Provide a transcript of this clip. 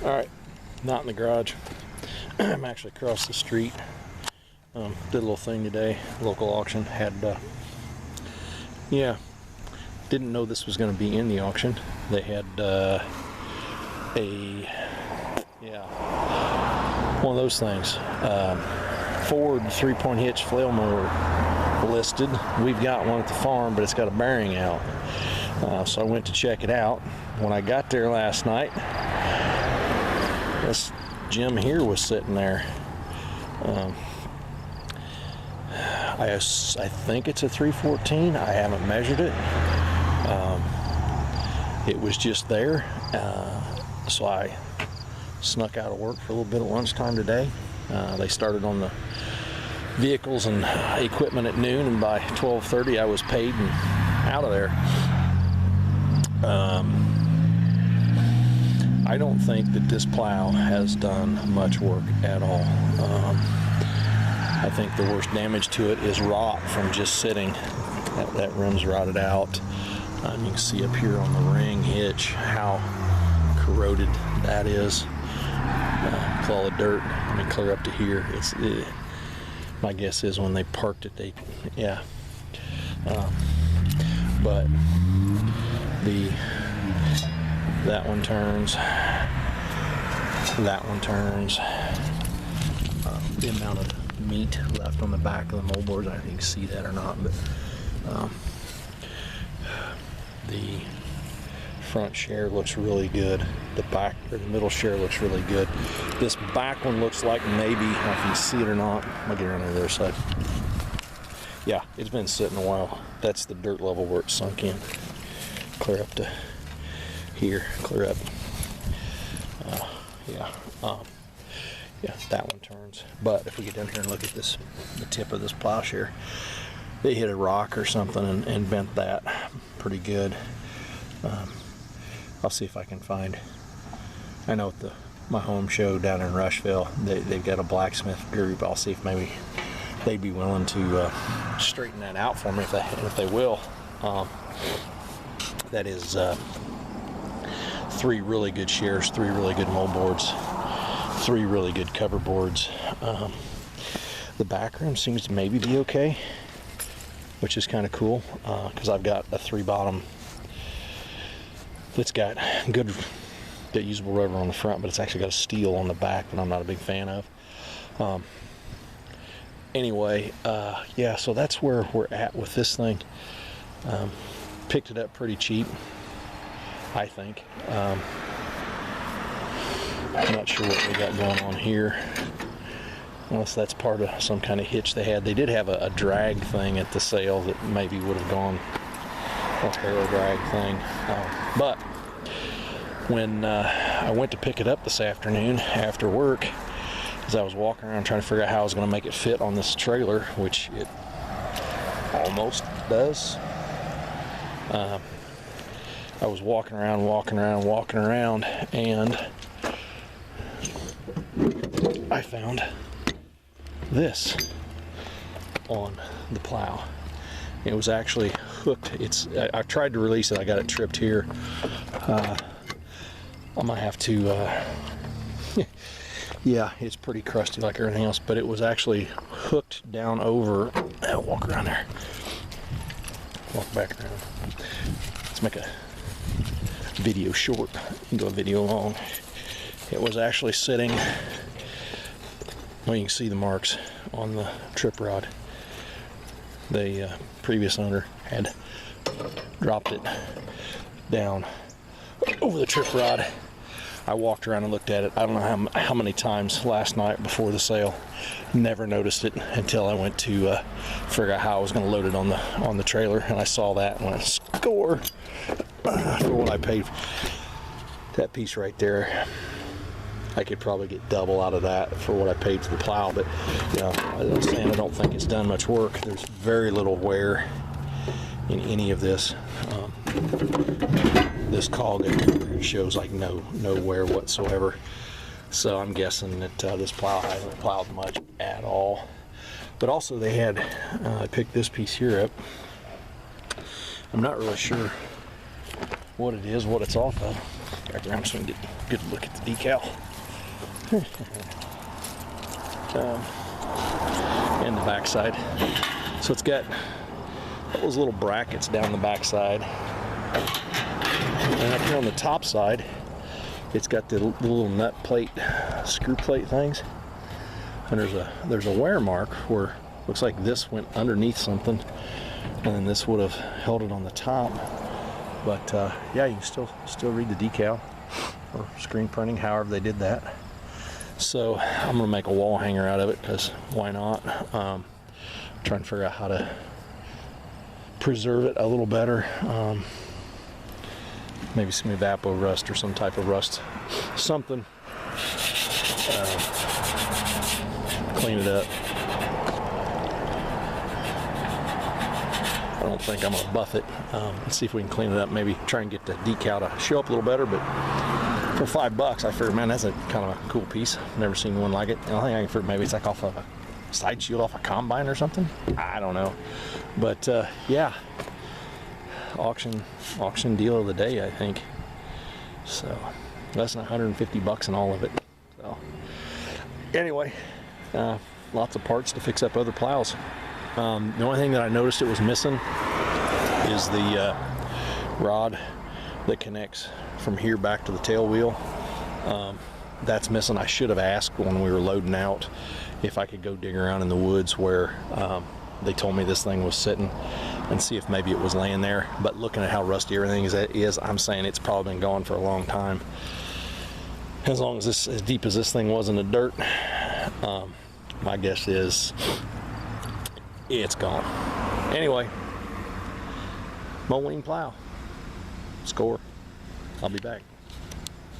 Alright, not in the garage. I'm actually across the street. Did a little thing today, local auction. Had, yeah, didn't know this was going to be in the auction. They had one of those things. Ford 3-point hitch flail mower listed. We've got one at the farm, but it's got a bearing out. So I went to check it out. When I got there last night, this Jim here was sitting there. I think it's a 314. I haven't measured it. It was just there. So I snuck out of work for a little bit at lunchtime today. They started on the vehicles and equipment at noon, and by 12:30 I was paid and out of there. I don't think that this plow has done much work at all. I think the worst damage to it is rot from just sitting. That rim's rotted out. You can see up here on the ring hitch how corroded that is. With all the dirt, I mean, clear up to here. My guess is when they parked it, but that one turns. That one turns. The amount of meat left on the back of the moldboards, I don't know if you can see that or not, but the front share looks really good. The back or the middle share looks really good. This back one looks like maybe, I don't know if you can see it or not. I'll get around to the other side. Yeah, it's been sitting a while. That's the dirt level where it's sunk in. Clear up to here, clear up. Yeah, that one turns. But if we get down here and look at this, the tip of this plowshare, they hit a rock or something and bent that pretty good. I'll see if I can find. I know at my home show down in Rushville, they've got a blacksmith group. I'll see if maybe they'd be willing to straighten that out for me if they will. That is 3 really good shares, 3 really good moldboards, 3 really good cover boards. The back rim seems to maybe be okay, which is kind of cool, because I've got a 3-bottom that's got good usable rubber on the front, but it's actually got a steel on the back that I'm not a big fan of. Anyway, yeah, so that's where we're at with this thing. Picked it up pretty cheap, I think. I'm not sure what we got going on here, unless that's part of some kind of hitch they had. They did have a drag thing at the sale that maybe would have gone, a harrow drag thing. But when I went to pick it up this afternoon after work, as I was walking around trying to figure out how I was going to make it fit on this trailer, which it almost does. I was walking around, and I found this on the plow. It was actually hooked. I tried to release it. I got it tripped here. I might have to. Yeah, it's pretty crusty like everything else, but it was actually hooked down over. I'll walk around there. Walk back around. Let's make a video short into a video long. It was actually sitting, well, you can see the marks on the trip rod. The previous owner had dropped it down over the trip rod. I walked around and looked at it. I don't know how many times last night before the sale. Never noticed it until I went to figure out how I was going to load it on the trailer, and I saw that and went, score for what I paid. That piece right there, I could probably get double out of that for what I paid for the plow. But you know, as I was saying, I don't think it's done much work. There's very little wear in any of this. This cog shows like no wear whatsoever. So I'm guessing that this plow hasn't plowed much at all. But also they had, I picked this piece here up. I'm not really sure what it is, what it's off of. Back around so we can get a good look at the decal. And the backside. So it's got all those little brackets down the backside. And up here on the top side, it's got the little nut plate, screw plate things. And there's a wear mark where looks like this went underneath something, and then this would have held it on the top. But yeah, you can still read the decal or screen printing, however they did that. So I'm gonna make a wall hanger out of it because why not? Trying to figure out how to preserve it a little better. Maybe some evapor rust or some type of rust, something. Clean it up. I don't think I'm gonna buff it. Let's see if we can clean it up. Maybe try and get the decal to show up a little better. But for $5, I figured, man, that's a kind of a cool piece. Never seen one like it. And I think I can figure maybe it's like off of a side shield off a combine or something. I don't know. But yeah, auction deal of the day, I think. So less than $150 in all of it. So anyway, lots of parts to fix up other plows. The only thing that I noticed it was missing is the rod that connects from here back to the tail wheel. That's missing. I should have asked when we were loading out if I could go dig around in the woods where they told me this thing was sitting and see if maybe it was laying there. But looking at how rusty everything is, I'm saying it's probably been gone for a long time. As long as as deep as this thing was in the dirt, my guess is it's gone. Anyway, mowing plow. Score. I'll be back.